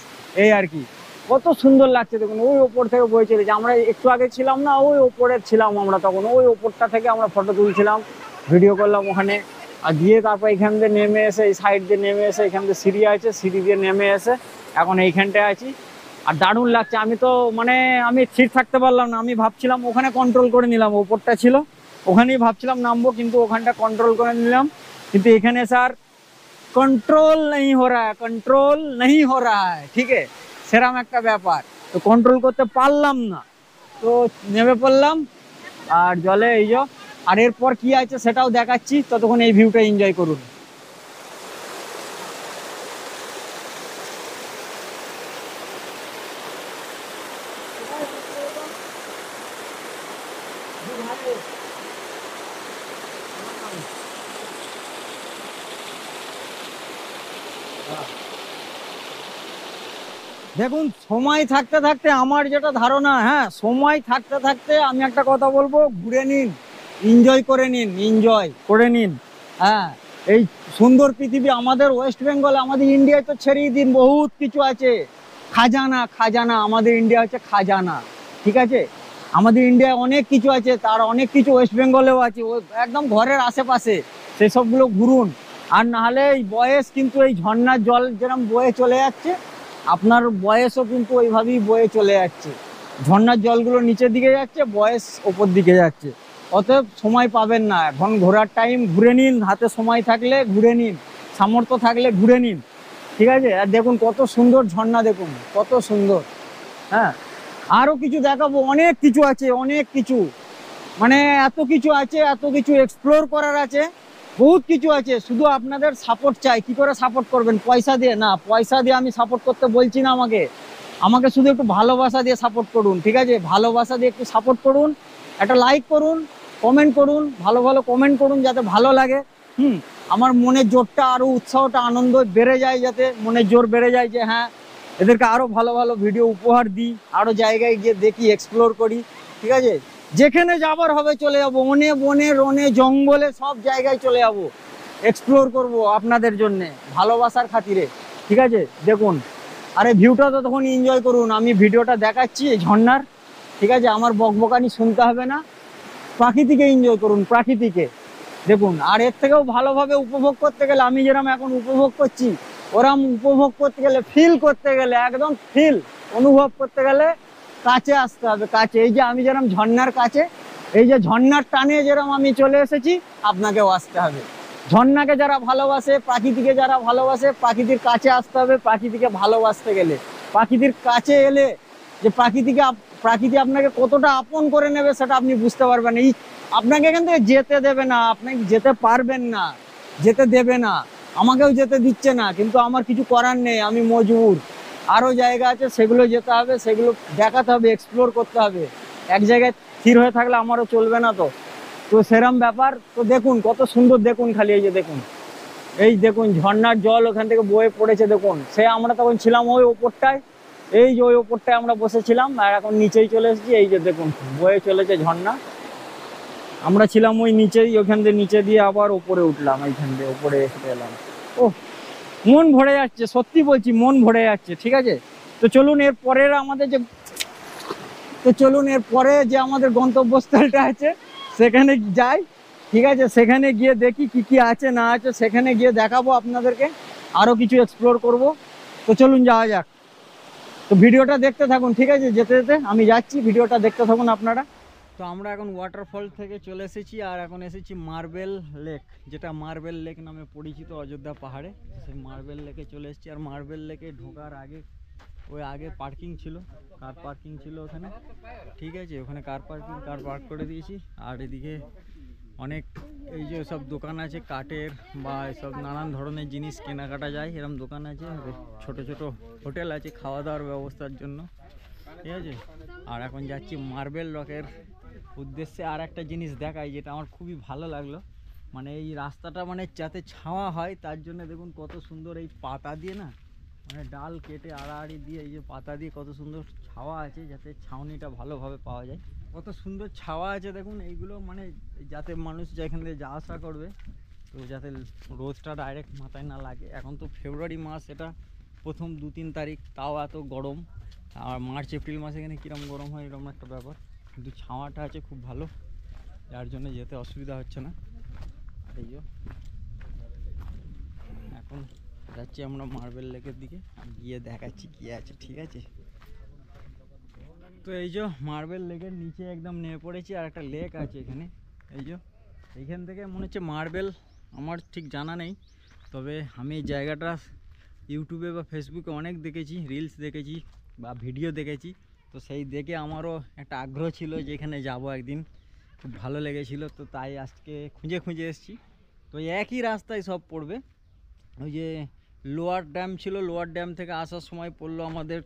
এই আর কি। কত সুন্দর লাগছে দেখুন, ওই ওপর থেকে বয়ে চলেছে। আমরা একটু আগে ছিলাম না, ওই ওপরে ছিলাম আমরা, তখন ওই ওপরটা থেকে আমরা ফটো তুলছিলাম, ভিডিও করলাম ওখানে। আর দিয়ে তারপর এখান দিয়ে নেমে এসে, এই সাইড দিয়ে নেমে এসে, এখান দিয়ে সিঁড়ি আছে, সিঁড়ি দিয়ে নেমে এসে এখন এইখানটায় আছি। আর দারুণ লাগছে। আমি তো মানে আমি স্থির থাকতে পারলাম না, আমি ভাবছিলাম ওখানে কন্ট্রোল করে নিলাম, ওপরটা ছিল ওখানেই ভাবছিলাম নামবো, কিন্তু ওখানটা কন্ট্রোল করে নিলাম। কিন্তু এখানে স্যার कंट्रोल नहीं हो रहा है, कंट्रोल नहीं हो रहा है, ठीक है, সেরকম একটা ব্যাপার। তো কন্ট্রোল করতে পারলাম না, তো নেমে পড়লাম আর জলে। এই যে আর এরপর কি আছে সেটাও দেখাচ্ছি, ততক্ষণ এই ভিউটা এনজয় করুন। দেখুন সময় থাকতে থাকতে আমার যেটা ধারণা, হ্যাঁ, সময় থাকতে থাকতে আমি একটা কথা বলবো, ঘুরে নিন, এনজয় করে নিন, এনজয় করে নিন। হ্যাঁ, এই সুন্দর পৃথিবী আমাদের ওয়েস্ট বেঙ্গলে, আমাদের ইন্ডিয়ায় তো ছেড়েই দিন, বহুত কিছু আছে। খাজানা, খাজানা, আমাদের ইন্ডিয়া হচ্ছে খাজানা, ঠিক আছে। আমাদের ইন্ডিয়ায় অনেক কিছু আছে, তার অনেক কিছু ওয়েস্ট বেঙ্গলেও আছে, একদম ঘরের আশেপাশে, সেসবগুলো ঘুরুন। আর নাহলে এই বয়স কিন্তু এই ঝর্ণার জল যেরকম বয়ে চলে যাচ্ছে, আপনার বয়সও কিন্তু ওইভাবেই বয়ে চলে যাচ্ছে। ঝর্ণার জলগুলো নিচের দিকে যাচ্ছে, বয়স ওপর দিকে যাচ্ছে। অতএব সময় পাবেন না, এখন ঘোরার টাইম, ঘুরে নিন, হাতে সময় থাকলে ঘুরে নিন, সামর্থ্য থাকলে ঘুরে নিন, ঠিক আছে। আর দেখুন কত সুন্দর ঝর্ণা, দেখুন কত সুন্দর। হ্যাঁ, আরও কিছু দেখাবো, অনেক কিছু আছে, অনেক কিছু, মানে এত কিছু আছে, এত কিছু এক্সপ্লোর করার আছে, বহুত কিছু আছে। শুধু আপনাদের সাপোর্ট চাই। কি করে সাপোর্ট করবেন? পয়সা দিয়ে না, পয়সা দিয়ে আমি সাপোর্ট করতে বলছি না, আমাকে শুধু একটু ভালোবাসা দিয়ে সাপোর্ট করুন, ঠিক আছে। ভালোবাসা দিয়ে একটু সাপোর্ট করুন, একটা লাইক করুন, কমেন্ট করুন, ভালো ভালো কমেন্ট করুন, যাতে ভালো লাগে। আমার মনের জোরটা আরো, উৎসাহটা, আনন্দ বেড়ে যায়, যাতে মনের জোর বেড়ে যায় যে হ্যাঁ, এদেরকে আরো ভালো ভালো ভিডিও উপহার দিই, আরো জায়গায় গিয়ে দেখি, এক্সপ্লোর করি, ঠিক আছে। যেখানে যাবার হবে চলে যাবো, বনে বনে রনে জঙ্গলে সব জায়গায় চলে যাবো, এক্সপ্লোর করব আপনাদের জন্য, ভালোবাসার খাতিরে, ঠিক আছে। দেখুন, আরে ভিউটা তো তখন এনজয় করুন। আমি ভিডিওটা দেখাচ্ছি ঝর্ণার, ঠিক আছে, আমার বকবকানি শুনতে হবে না, প্রাকৃতিকে এনজয় করুন, প্রাকৃতিকে দেখুন। আর এর থেকেও ভালোভাবে উপভোগ করতে গেলে, আমি যেরকম এখন উপভোগ করছি, ওরম উপভোগ করতে গেলে, ফিল করতে গেলে, একদম ফিল অনুভব করতে গেলে কাছে আসতে হবে, কাছে। এই যে আমি যেরকম ঝর্ণার কাছে, এই যে ঝর্ণার টানে যেরকম আমি চলে এসেছি, আপনাকেও আসতে হবে। ঝর্ণাকে যারা ভালোবাসে, প্রাকৃতিকে যারা ভালোবাসে, প্রাকৃতির কাছে আসতে হবে। প্রাকৃতিকে ভালোবাসতে গেলে, প্রাকৃতির কাছে এলে যে প্রাকৃতি আপনাকে কতটা আপন করে নেবে, সেটা আপনি বুঝতে পারবেন। এই আপনাকে এখান থেকে যেতে দেবে না, আপনি যেতে পারবেন না, যেতে দেবে না, আমাকেও যেতে দিচ্ছে না, কিন্তু আমার কিছু করার নেই, আমি মজবুর, আরও জায়গা আছে, সেগুলো যেতে হবে, সেগুলো দেখাতে হবে, এক্সপ্লোর করতে হবে। এক জায়গায় স্থির হয়ে থাকলে আমারও চলবে না। তো তো সেরম ব্যাপার। তো দেখুন কত সুন্দর, দেখুন খালি এই যে দেখুন, এই দেখুন ঝর্ণার জল ওখান থেকে বয়ে পড়েছে দেখুন। সে আমরা তখন ছিলাম ওই ওপরটায়, এই যে ওই ওপরটায় আমরা বসেছিলাম, আর এখন নিচেই চলে এসেছি। এই যে দেখুন বয়ে চলেছে ঝর্ণা, আমরা ছিলাম ওই নিচেই, ওখান থেকে নিচে দিয়ে আবার উপরে উঠলাম, এইখান দিয়ে উপরে এসে এলাম। ও, মন ভরে যাচ্ছে, সত্যি বলছি মন ভরে যাচ্ছে। ঠিক আছে, তো চলুন এর পরের আমাদের যে আমাদের গন্তব্যস্থলটা আছে সেখানে যাই। ঠিক আছে, সেখানে গিয়ে দেখি কি কি আছে না আছে, সেখানে গিয়ে দেখাবো আপনাদেরকে, আরো কিছু এক্সপ্লোর করব। তো চলুন যাওয়া যাক। তো ভিডিওটা দেখতে থাকুন। ঠিক আছে, যেতে যেতে আমি যাচ্ছি, ভিডিওটা দেখতে থাকুন আপনারা। তো আমরা এখন ওয়াটারফল থেকে চলে এসেছি, আর এখন এসেছি মার্বেল লেক, যেটা মার্বেল লেক নামে পরিচিত অযোধ্যা পাহাড়ে। সেই মার্বেল লেকে চলে এসেছি। আর মার্বেল লেকে ঢোকার আগে ওই আগে পার্কিং ছিল, কার পার্কিং ছিল ওখানে। ঠিক আছে, ওখানে কার পার্ক করে দিয়েছি। আর এদিকে অনেক এই যে সব দোকান আছে কাঠের বা এসব নানান ধরনের জিনিস কেনাকাটা যায়, এরকম দোকান আছে। ছোট ছোট হোটেল আছে খাওয়া দাওয়ার ব্যবস্থার জন্য। ঠিক আছে, আর এখন যাচ্ছি মার্বেল রকের উদ্দেশ্যে। আর একটা জিনিস দেখাই যেটা আমার খুবই ভালো লাগলো, মানে এই রাস্তাটা মানে যাতে ছাওয়া হয় তার জন্য দেখুন কত সুন্দর এই পাতা দিয়ে না, মানে ডাল কেটে আড়াআড়ি দিয়ে এই যে পাতা দিয়ে কত সুন্দর ছাওয়া আছে, যাতে ছাউনিটা ভালোভাবে পাওয়া যায়। কত সুন্দর ছাওয়া আছে দেখুন এইগুলো, মানে যাতে মানুষ যেখান থেকে যা আসা করবে তো যাতে রোদটা ডাইরেক্ট মাথায় না লাগে। এখন তো ফেব্রুয়ারি মাস, এটা প্রথম 2-3 তারিখ, তাও এত গরম। আর মার্চ এপ্রিল মাসে এখানে কীরকম গরম হয় এরকম একটা ব্যাপার, কিন্তু ছাওয়াটা আছে খুব ভালো, যার জন্য যেতে অসুবিধা হচ্ছে না। এই যে এখন যাচ্ছি আমরা মার্বেল লেকের দিকে, গিয়ে দেখাচ্ছি কি আছে। ঠিক আছে, তো এই যে মার্বেল লেকের নিচে একদম নেমে পড়েছি, আর একটা লেক আছে এখানে। এই যে এইখান থেকে মনে হচ্ছে মার্বেল, আমার ঠিক জানা নেই, তবে আমি এই জায়গাটা ইউটিউবে বা ফেসবুকে অনেক দেখেছি, রিলস দেখেছি বা ভিডিও দেখেছি। তো সেই দেখে আমারও একটা আগ্রহ ছিল যে এখানে যাবো একদিন, খুব ভালো লেগেছিল। তো তাই আজকে খুঁজে খুঁজে এসেছি। তো একই রাস্তায় সব পড়বে। ওই যে লোয়ার ড্যাম ছিল, লোয়ার ড্যাম থেকে আসার সময় পড়লো আমাদের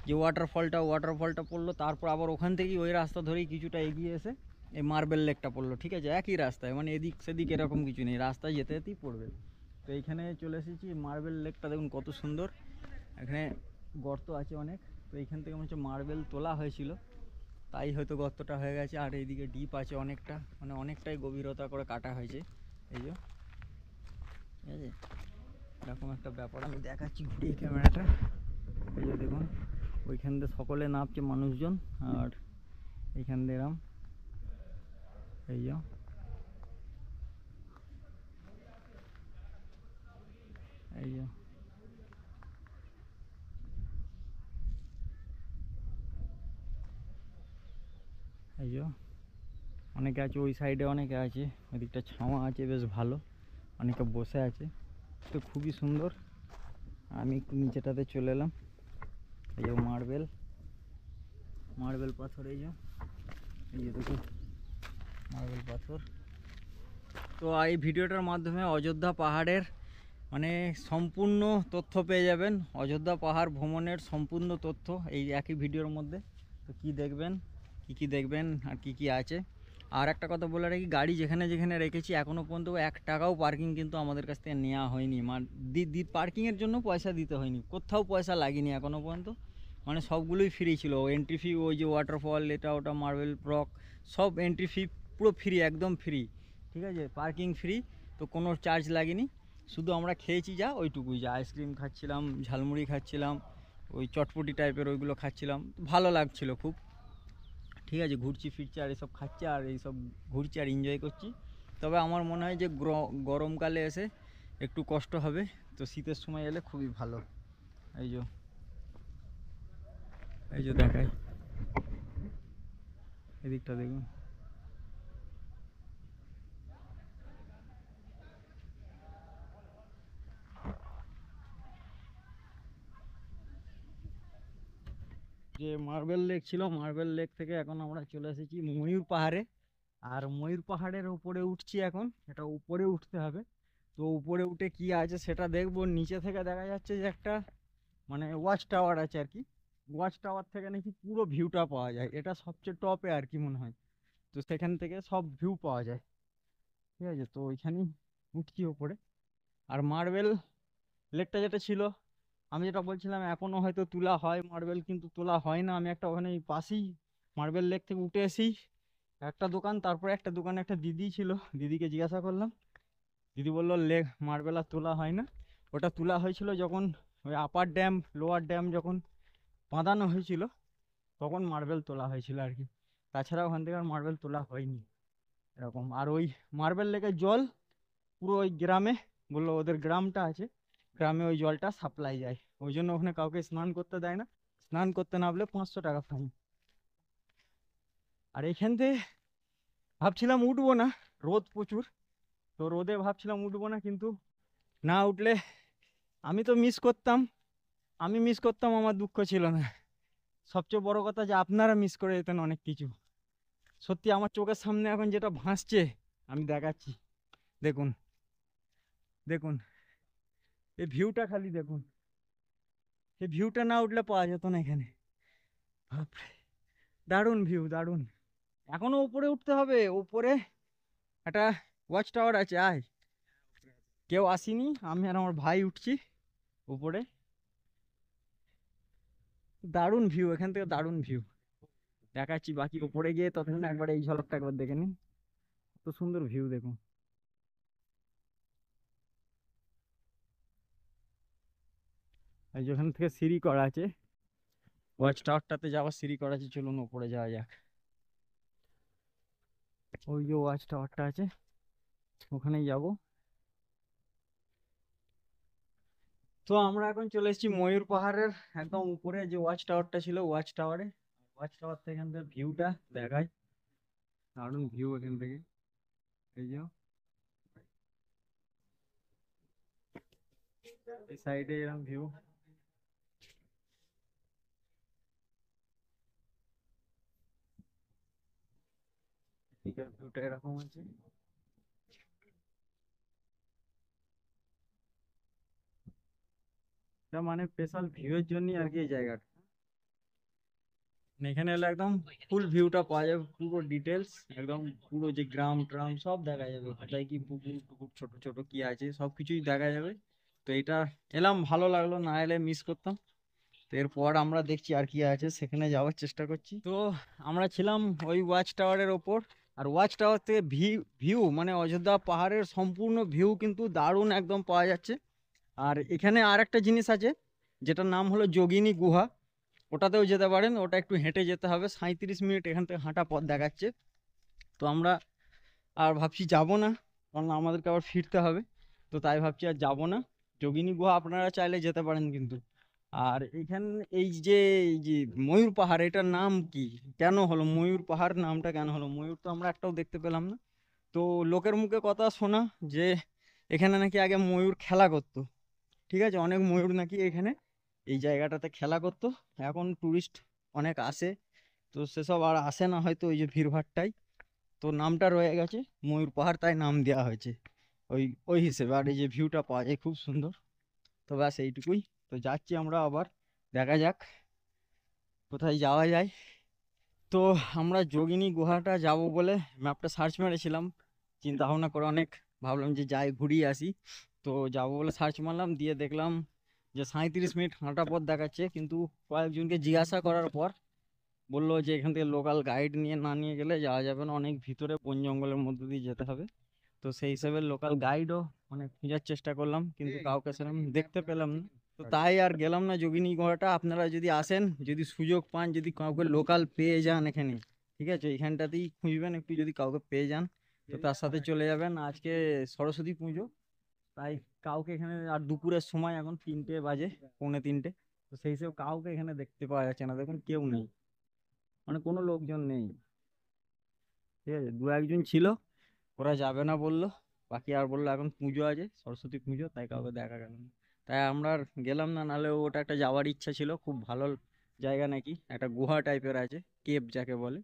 যে ওয়াটারফলটা পড়লো, তারপর আবার ওখান থেকেই ওই রাস্তা ধরেই কিছুটা এগিয়ে এসে এই মার্বেল লেকটা পড়লো। ঠিক আছে, একই রাস্তায়, মানে এদিক সেদিক এরকম কিছু নেই, রাস্তায় যেতে যেতেই পড়বে। তো এইখানে চলে এসেছি, মার্বেল লেকটা দেখুন কত সুন্দর, এখানে গর্ত আছে অনেক। তো এইখান থেকে মনে হচ্ছে মার্বেল তোলা হয়েছিল, তাই হয়তো গর্তটা হয়ে গেছে। আর এইদিকে ডিপ আছে অনেকটা, মানে অনেকটাই গভীরতা করে কাটা হয়েছে। এই যে ঠিক আছে, এরকম একটা ব্যাপার আমি দেখাচ্ছি ঘুরিয়ে ক্যামেরাটা। এই যে দেখুন ওইখান দিয়ে সকলে নামছে মানুষজন, আর এইখান দিয়ে এরম এই যে এই যে এই যে অনেকে আছে, ওই সাইডে অনেকে আছে, ওইদিকটা ছাওয়া আছে বেশ ভালো, অনেকে বসে আছে। তো খুবই সুন্দর। আমি একটু নিচেটাতে চলে এলাম। এই যে মার্বেল পাথর, এই যে দেখুন মার্বেল পাথর। তো এই ভিডিওটার মাধ্যমে অযোধ্যা পাহাড়ের মানে সম্পূর্ণ তথ্য পেয়ে যাবেন, অযোধ্যা পাহাড় ভ্রমণের সম্পূর্ণ তথ্য এই একই ভিডিওর মধ্যে। তো কি দেখবেন, কি দেখবেন আর কি আছে। আর একটা কথা বলে রাখি, গাড়ি যেখানে যেখানে রেখেছি এখনও পর্যন্ত 1 টাকাও পার্কিং কিন্তু আমাদের কাছ থেকে নেওয়া হয়নি, মানে পার্কিংয়ের জন্য পয়সা দিতে হয়নি, কোথাও পয়সা লাগেনি এখনও পর্যন্ত, মানে সবগুলোই ফ্রি ছিল। এন্ট্রি ফি, ওই যে ওয়াটারফল, এটা ওটা মার্বেল রক, সব এন্ট্রি ফি পুরো ফ্রি, একদম ফ্রি। ঠিক আছে, পার্কিং ফ্রি, তো কোনো চার্জ লাগেনি। শুধু আমরা খেয়েছি যা ওইটুকুই, যা আইসক্রিম খাচ্ছিলাম, ঝালমুড়ি খাচ্ছিলাম, ওই চটপটি টাইপের ওইগুলো খাচ্ছিলাম, ভালো লাগছিল খুব। ঠিক আছে, ঘুরছি ফিরছি আর এসব খাচ্ছি আর এইসব ঘুরছি আর এনজয় করছি। তবে আমার মনে হয় যে গরমকালে এসে একটু কষ্ট হবে, তো শীতের সময় এলে খুবই ভালো। এই যে দেখায় এদিকটা দেখুন, যে মার্বেল লেক ছিল, মার্বেল লেক থেকে এখন আমরা চলে এসেছি ময়ূর পাহাড়ে। আর ময়ূর পাহাড়ের উপরে উঠছি এখন, এটা উপরে উঠতে হবে। তো উপরে উঠে কি আছে সেটা দেখবো। নিচে থেকে দেখা যাচ্ছে যে একটা মানে ওয়াচ টাওয়ার আছে আর কি। ওয়াচ টাওয়ার থেকে নাকি পুরো ভিউটা পাওয়া যায়, এটা সবচেয়ে টপে আর কি মনে হয়। তো সেখান থেকে সব ভিউ পাওয়া যায়, ঠিক আছে। তো ওইখানেই উঠছি ওপরে। আর মার্বেল লেকটা যেটা ছিল, আমি যেটা বলছিলাম এখনো হয়তো তোলা হয় মার্বেল, কিন্তু তোলা হয় না। আমি একটা ওখানে এই পাশেই মার্বেল লেক থেকে উঠে এসি একটা দোকান, তারপরে একটা দোকানে একটা দিদি ছিল, দিদিকে জিজ্ঞাসা করলাম, দিদি বললো লেক মার্বেল আর তোলা হয় না, ওটা তোলা হয়েছিল যখন ওই আপার ড্যাম লোয়ার ড্যাম যখন বাঁধানো হয়েছিল তখন মার্বেল তোলা হয়েছিল আর কি। তাছাড়া ওখান থেকে আর মার্বেল তোলা হয়নি এরকম। আর ওই মার্বেল লেকের জল পুরো ওই গ্রামে, বললো ওদের গ্রামটা আছে, গ্রামে ওই জলটা সাপ্লাই যায়, ওই জন্য ওখানে কাউকে স্নান করতে দেয় না, স্নান করতে না বলে 500 টাকা ফাইন। আর এখান থেকে ভাবছিলাম উঠবো না, রোদ প্রচুর, তো রোদে ভাবছিলাম উঠবো না, কিন্তু না উঠলে আমি তো মিস করতাম, আমি মিস করতাম, আমার দুঃখ ছিল না। সবচেয়ে বড় কথা যে আপনারা মিস করে যেতেন অনেক কিছু। সত্যি আমার চোখের সামনে এখন যেটা ভাসছে আমি দেখাচ্ছি, দেখুন দেখুন এই ভিউটা খালি দেখুন, এই ভিউটা না উঠলে পাওয়া যেত না এখানে। বাপরে, দারুণ ভিউ, দারুণ। এখনো উপরে উঠতে হবে, উপরে একটা ওয়াচ টাওয়ার আছে, আয় কেউ আসেনি, আমি আর আমার ভাই উঠছি উপরে। দারুণ ভিউ এখান থেকে, দারুণ ভিউ দেখাচ্ছি। বাকি উপরে গিয়ে ততক্ষণ একবার এই ঝলকটা একবার দেখে নিন, কত সুন্দর ভিউ দেখুন। এই যেখান থেকে সিঁড়ি করা আছে, ওয়াচ টাওয়ারটাতে যাওয়ার সিঁড়ি করা আছে, চলুন উপরে যাওয়া যাক। ওই যে ওয়াচ টাওয়ারটা আছে ওখানেই যাব। তো আমরা এখন চলে এসেছি ময়ূর পাহাড়ের একদম উপরে, যে ওয়াচ টাওয়ারটা ছিল ওয়াচ টাওয়ারে। ওয়াচ টাওয়ার থেকে এখান থেকে ভিউটা দেখায়, দারুণ ভিউ এখান থেকে। এই যে এই সাইডে এরকম ভিউ, ভিউটা এরকম আছে। এটা মানে স্পেশাল ভিউ এর জন্য আর কি এই জায়গাটা। মানে এখানে এলে একদম ফুল ভিউটা পাওয়া যাবে, পুরো ডিটেলস একদম, পুরো যে গ্রাম ট্রাম সব দেখা যাবে, কোথায় কি পুকুর টুকুর ছোট ছোট কি আছে সব কিছুই দেখা যাবে। তো এটা এলাম, ভালো লাগলো, না এলে মিস করতাম। তো এরপর আমরা দেখছি আর কি আছে, সেখানে যাওয়ার চেষ্টা করছি। তো আমরা ছিলাম ওই ওয়াচ টাওয়ারের ওপর, আর ওয়াচ টাওয়ার থেকে ভিউ মানে অযোধ্যা পাহাড়ের সম্পূর্ণ ভিউ কিন্তু দারুণ একদম পাওয়া যাচ্ছে। আর এখানে আর একটা জিনিস আছে যেটার নাম হলো যোগিনী গুহা, ওটাতেও যেতে পারেন, ওটা একটু হেঁটে যেতে হবে, 37 মিনিট এখান থেকে হাঁটা পথ দেখাচ্ছে। তো আমরা আর ভাবছি যাব না, কারণ আমাদেরকে আবার ফিরতে হবে, তো তাই ভাবছি আর যাব না। যোগিনী গুহা আপনারা চাইলে যেতে পারেন কিন্তু। আর এইখানে এই যে ময়ূর পাহাড়, এটার নাম কি, কেন হলো ময়ূর পাহাড় নামটা, কেন হলো ময়ূর, তো আমরা একটাও দেখতে পেলাম না। তো লোকের মুখে কথা শোনা যে এখানে নাকি আগে ময়ূর খেলা করতো, ঠিক আছে, অনেক ময়ূর নাকি এখানে এই জায়গাটাতে খেলা করতো। এখন টুরিস্ট অনেক আসে, তো সেসব আর আসে না হয়তো ওই যে ভিড়ভাড়টাই, তো নামটা রয়ে গেছে ময়ূর পাহাড়, তাই নাম দেওয়া হয়েছে ওই ওই হিসেবে। আর এই যে ভিউটা পাওয়া যায় খুব সুন্দর। তো ব্যাস এইটুকুই। তো যাচ্ছি আমরা, আবার দেখা যাক কোথায় যাওয়া যায়। তো আমরা যোগিনী গুহাটা যাব বলে ম্যাপটা সার্চ মেরেছিলাম, চিন্তা ভাবনা করে অনেক ভাবলাম যে যাই ঘুরিয়ে আসি। তো যাবো বলে সার্চ মারলাম, দিয়ে দেখলাম যে 37 মিনিট হাঁটা পথ দেখাচ্ছে, কিন্তু কয়েকজনকে জিজ্ঞাসা করার পর বললো যে এখান থেকে লোকাল গাইড নিয়ে না নিয়ে গেলে যাওয়া যাবে না, অনেক ভিতরে বন জঙ্গলের মধ্যে দিয়ে যেতে হবে। তো সেই হিসেবে লোকাল গাইডও অনেক খোঁজার চেষ্টা করলাম, কিন্তু কাউকে সেরকম দেখতে পেলাম না। তো তাই আর গেলাম না যোগিনী গুহাটা। আপনারা যদি আসেন, যদি সুযোগ পান, যদি কাউকে লোকাল পেয়ে যান এখানে, ঠিক আছে, এখানটাতেই খুঁজবেন একটু, যদি কাউকে পেয়ে যান তো তার সাথে চলে যাবেন। আজকে সরস্বতী পুজো, তাই কাউকে এখানে, আর দুপুরের সময় এখন 3টে বাজে, পৌনে 3টে, তো সেই হিসেবে কাউকে এখানে দেখতে পাওয়া যাচ্ছে না, দেখুন কেউ নেই, মানে কোনো লোকজন নেই, ঠিক আছে। দু একজন ছিল, ওরা যাবে না বললো, বাকি আর বললো এখন পুজো আছে, সরস্বতী পুজো, তাই কাউকে দেখা গেল না। তাই আমরা আর গেলাম না, নাহলে ওটা একটা যাওয়ার ইচ্ছা ছিল, খুব ভালো জায়গা নাকি, একটা গুহা টাইপের আছে, কেভ যাকে বলে,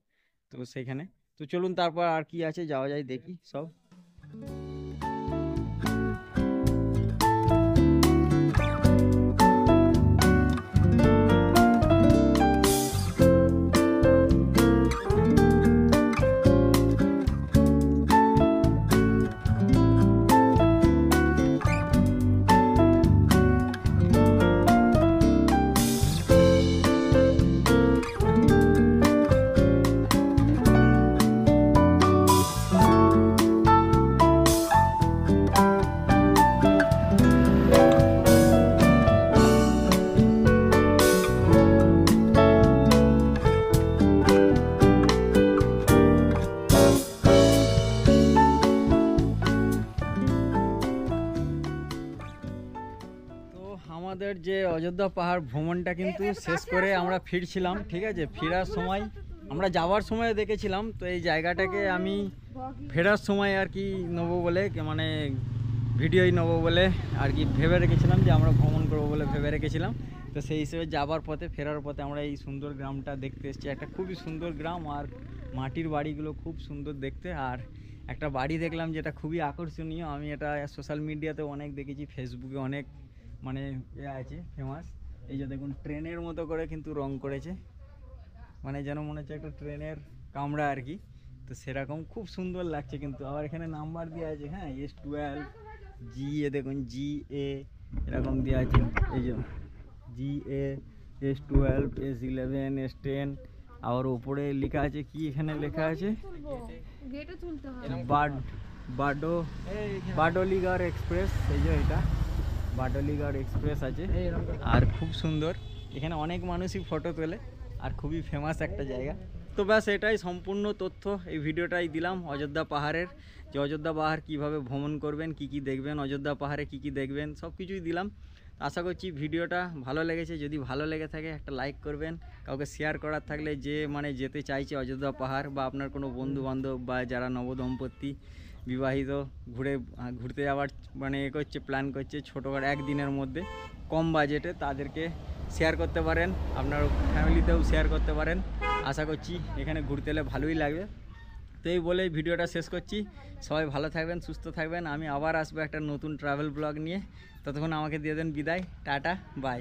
তো সেখানে। তো চলুন তারপর আর কি আছে যাওয়া যায় দেখি সব। যে অযোধ্যা পাহাড় ভ্রমণটা কিন্তু শেষ করে আমরা ফিরছিলাম, ঠিক আছে। ফেরার সময় আমরা যাওয়ার সময় দেখেছিলাম, তো এই জায়গাটাকে আমি ফেরার সময় আর কি নেবো বলে, মানে ভিডিওই নেবো বলে আর কি ভেবে রেখেছিলাম, যে আমরা ভ্রমণ করবো বলে ভেবে রেখেছিলাম। তো সেই হিসেবে যাবার পথে, ফেরার পথে আমরা এই সুন্দর গ্রামটা দেখতে এসেছি। একটা খুবই সুন্দর গ্রাম, আর মাটির বাড়িগুলো খুব সুন্দর দেখতে। আর একটা বাড়ি দেখলাম যেটা খুবই আকর্ষণীয়, আমি এটা সোশ্যাল মিডিয়াতে অনেক দেখেছি, ফেসবুকে অনেক মানে আছে ফেমাস। এই যে দেখুন ট্রেনের মতো করে কিন্তু রং করেছে, মানে যেন মনে হচ্ছে একটা ট্রেনের কামরা আর কি। তো সেরকম খুব সুন্দর লাগছে কিন্তু। আবার এখানে নাম্বার দেওয়া আছে, হ্যাঁ, S12 জি এ, দেখুন GA এরকম দেওয়া আছে। এই যে GA, S12, S11, S10। আর ওপরে লেখা আছে কি, এখানে লেখা আছে বাডোলিগার এক্সপ্রেস। এই যে এটা বাডোলিগার এক্সপ্রেস আছে, আর খুব সুন্দর। এখানে অনেক মানুষই ফটো তোলে, আর খুবই ফেমাস একটা জায়গা। তো ব্যাস এটাই সম্পূর্ণ তথ্য এই ভিডিওটাই দিলাম অযোধ্যা পাহাড়ের, যে অযোধ্যা পাহাড় কীভাবে ভ্রমণ করবেন, কি কি দেখবেন, অযোধ্যা পাহাড়ে কি কি দেখবেন, সব কিছুই দিলাম। আশা করছি ভিডিওটা ভালো লেগেছে। যদি ভালো লেগে থাকে একটা লাইক করবেন, কাউকে শেয়ার করার থাকলে, যে মানে যেতে চাইছে অযোধ্যা পাহাড়, বা আপনার কোনো বন্ধু বান্ধব বা যারা নবদম্পতি বিবাহিত ঘুরতে যাওয়ার মানে করছে, প্ল্যান করছে ছোটোখাটো একদিনের মধ্যে কম বাজেটে, তাদেরকে শেয়ার করতে পারেন, আপনার ফ্যামিলিতেও শেয়ার করতে পারেন। আশা করছি এখানে ঘুরতে এলে ভালোই লাগবে। তো এই বলেই ভিডিওটা শেষ করছি। সবাই ভালো থাকবেন, সুস্থ থাকবেন। আমি আবার আসবো একটা নতুন ট্রাভেল ব্লগ নিয়ে। ততক্ষণ আমাকে দিয়ে দেন বিদায়। Ta-ta, by.